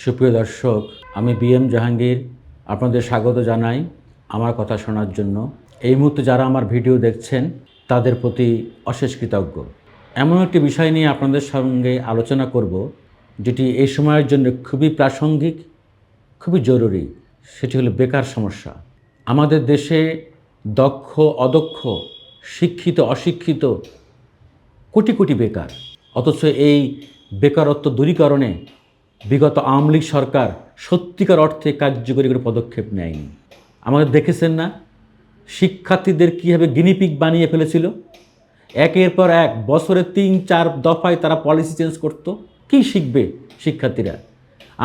সুপ্রিয় দর্শক, আমি বিএম জাহাঙ্গীর আপনাদের স্বাগত জানাই আমার কথা শোনার জন্য। এই মুহূর্তে যারা আমার ভিডিও দেখছেন তাদের প্রতি অশেষ কৃতজ্ঞ। এমন একটি বিষয় নিয়ে আপনাদের সঙ্গে আলোচনা করব যেটি এই সময়ের জন্য খুবই প্রাসঙ্গিক, খুবই জরুরি। সেটি হলো বেকার সমস্যা। আমাদের দেশে দক্ষ অদক্ষ, শিক্ষিত অশিক্ষিত কোটি কোটি বেকার, অথচ এই বেকারত্ব দূরীকরণে বিগত আওয়ামী লীগ সরকার সত্যিকার অর্থে কার্যকরী কোনো পদক্ষেপ নেয়নি। আমাদের দেখেছেন না শিক্ষার্থীদের কীভাবে গিনিপিগ বানিয়ে ফেলেছিল। একের পর এক বছরে ৩-৪ দফায় তারা পলিসি চেঞ্জ করত। কি শিখবে শিক্ষার্থীরা?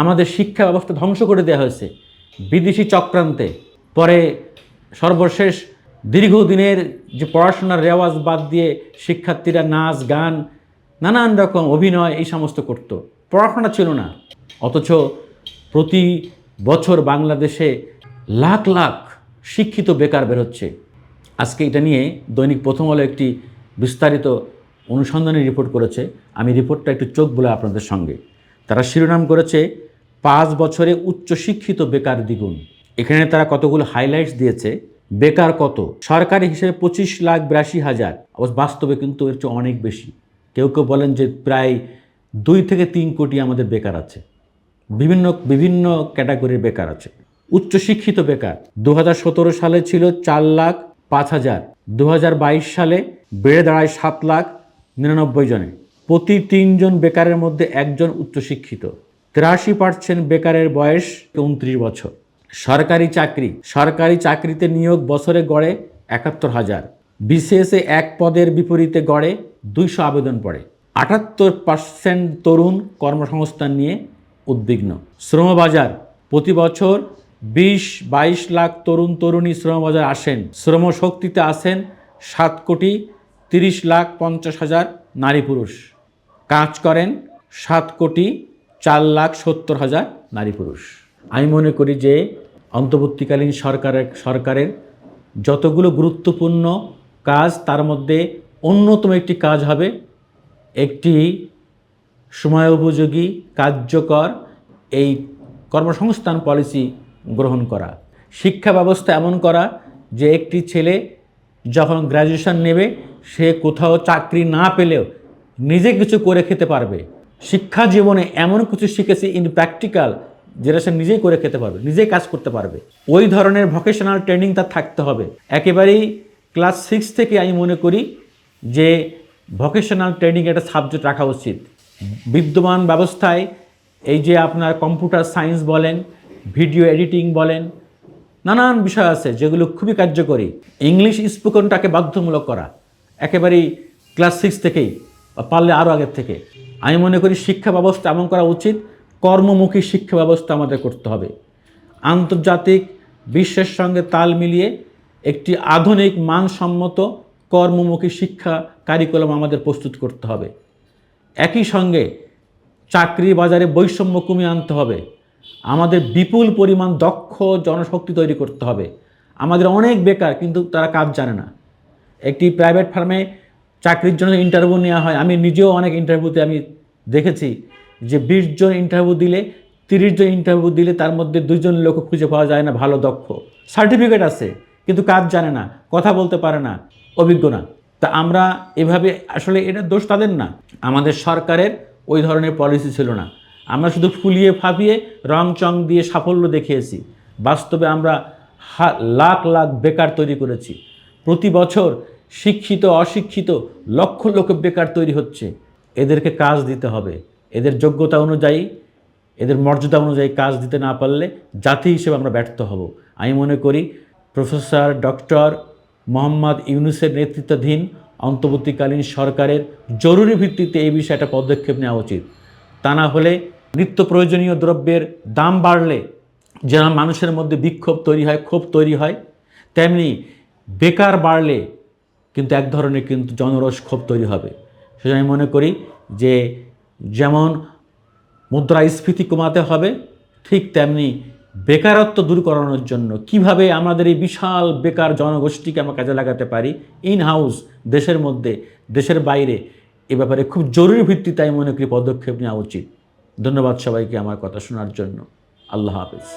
আমাদের শিক্ষা ব্যবস্থা ধ্বংস করে দেওয়া হয়েছে বিদেশি চক্রান্তে। পরে সর্বশেষ দীর্ঘদিনের যে পড়াশোনার রেওয়াজ বাদ দিয়ে শিক্ষার্থীরা নাচ গান নানান রকম অভিনয় এই সমস্ত করত, পড়াশোনা ছিল না। অথচ প্রতি বছর বাংলাদেশে লাখ লাখ শিক্ষিত বেকার বের হচ্ছে। আজকে এটা নিয়ে দৈনিক প্রথম আলো একটি বিস্তারিত অনুসন্ধানী রিপোর্ট করেছে। আমি রিপোর্টটা একটু চোখ বলে আপনাদের সঙ্গে। তারা শিরোনাম করেছে 5 বছরে উচ্চশিক্ষিত বেকার দ্বিগুণ। এখানে তারা কতগুলো হাইলাইটস দিয়েছে। বেকার কত? সরকারি হিসেবে 25,82,000, অবশ্য বাস্তবে কিন্তু এর চেয়ে অনেক বেশি। কেউ কেউ বলেন যে প্রায় 2 থেকে 3 কোটি আমাদের বেকার আছে, বিভিন্ন বিভিন্ন ক্যাটাগরির বেকার আছে। উচ্চশিক্ষিত বেকার 2017 সালে ছিল 4,05,000, 2022 সালে বেড়ে দাঁড়ায় 7,99,000 জনে। প্রতি 3 জন বেকারের মধ্যে একজন উচ্চশিক্ষিত। 83% বেকারের বয়স 29 বছর। সরকারি চাকরিতে নিয়োগ বছরে গড়ে 71,000। বিসিএসে এক পদের বিপরীতে গড়ে 200 আবেদন পড়ে। 78% তরুণ কর্মসংস্থান নিয়ে উদ্বিগ্ন। শ্রমবাজার প্রতি বছর 20-22 লাখ তরুণ তরুণী শ্রমবাজার আসেন। শ্রমশক্তিতে আসেন 7,30,50,000 নারী পুরুষ। কাজ করেন 7,04,70,000 নারী পুরুষ। আমি মনে করি যে অন্তর্বর্তীকালীন সরকারের যতগুলো গুরুত্বপূর্ণ কাজ, তার মধ্যে অন্যতম একটি কাজ হবে একটি সময়োপযোগী কার্যকর এই কর্মসংস্থান পলিসি গ্রহণ করা। শিক্ষা ব্যবস্থা এমন করা যে একটি ছেলে যখন গ্র্যাজুয়েশন নেবে সে কোথাও চাকরি না পেলেও নিজে কিছু করে খেতে পারবে। শিক্ষা জীবনে এমন কিছু শিখেছে ইন প্র্যাকটিক্যাল, যেটা সে নিজেই করে খেতে পারবে, নিজেই কাজ করতে পারবে। ওই ধরনের ভোকেশনাল ট্রেনিং তার থাকতে হবে। একেবারেই ক্লাস 6 থেকে আমি মনে করি যে ভোকেশনাল ট্রেনিং একটা সাবজেক্ট রাখা উচিত। বিদ্যমান ব্যবস্থায় এই যে আপনার কম্পিউটার সায়েন্স বলেন, ভিডিও এডিটিং বলেন, নানান বিষয় আছে যেগুলো খুবই কার্যকরী। ইংলিশ স্পোকেনটাকে বাধ্যতামূলক করা একেবারেই ক্লাস 6 থেকেই, বা পারলে আরও আগের থেকে। আমি মনে করি শিক্ষা ব্যবস্থা এমন করা উচিত, কর্মমুখী শিক্ষা ব্যবস্থা আমাদের করতে হবে। আন্তর্জাতিক বিশ্বের সঙ্গে তাল মিলিয়ে একটি আধুনিক মানসম্মত কর্মমুখী শিক্ষা কারিকুলাম আমাদের প্রস্তুত করতে হবে। একই সঙ্গে চাকরি বাজারে বৈষম্য কমিয়ে আনতে হবে। আমাদের বিপুল পরিমাণ দক্ষ জনশক্তি তৈরি করতে হবে। আমাদের অনেক বেকার, কিন্তু তারা কাজ জানে না। একটি প্রাইভেট ফার্মে চাকরির জন্য ইন্টারভিউ নেওয়া হয়। আমি নিজেও অনেক ইন্টারভিউতে আমি দেখেছি যে 20 জন ইন্টারভিউ দিলে, 30 জন ইন্টারভিউ দিলে তার মধ্যে 2 জন লোক খুঁজে পাওয়া যায় না ভালো দক্ষ। সার্টিফিকেট আছে কিন্তু কাজ জানে না, কথা বলতে পারে না, অভিজ্ঞ না। তা আমরা এভাবে আসলে এটা দোষ তাদের না, আমাদের সরকারের ওই ধরনের পলিসি ছিল না। আমরা শুধু ফুলিয়ে ফাঁপিয়ে রং চং দিয়ে সাফল্য দেখিয়েছি। বাস্তবে আমরা লাখ লাখ বেকার তৈরি করেছি। প্রতি বছর শিক্ষিত অশিক্ষিত লক্ষ লক্ষ বেকার তৈরি হচ্ছে। এদেরকে কাজ দিতে হবে। এদের যোগ্যতা অনুযায়ী, এদের মর্যাদা অনুযায়ী কাজ দিতে না পারলে জাতি হিসেবে আমরা ব্যর্থ হব। আমি মনে করি প্রফেসর ডক্টর মোহাম্মদ ইউনূসের নেতৃত্বাধীন অন্তর্বর্তীকালীন সরকারের জরুরি ভিত্তিতে এই বিষয়ে একটা পদক্ষেপ নেওয়া উচিত। তা না হলে নিত্য প্রয়োজনীয় দ্রব্যের দাম বাড়লে যেমন মানুষের মধ্যে বিক্ষোভ তৈরি হয়, ক্ষোভ তৈরি হয়, তেমনি বেকার বাড়লে কিন্তু এক ধরনের কিন্তু জনরোষ ক্ষোভ তৈরি হবে। সেজন্য আমি মনে করি যে যেমন মুদ্রাস্ফীতি কমাতে হবে, ঠিক তেমনি বেকারত্ব দূর করানোর জন্য কিভাবে আমাদের এই বিশাল বেকার জনগোষ্ঠীকে আমরা কাজে লাগাতে পারি ইন হাউস, দেশের মধ্যে দেশের বাইরে, এ ব্যাপারে খুব জরুরি ভিত্তিতে আমি মনে করি পদক্ষেপ নেওয়া উচিত। ধন্যবাদ সবাইকে আমার কথা শোনার জন্য। আল্লাহ হাফেজ।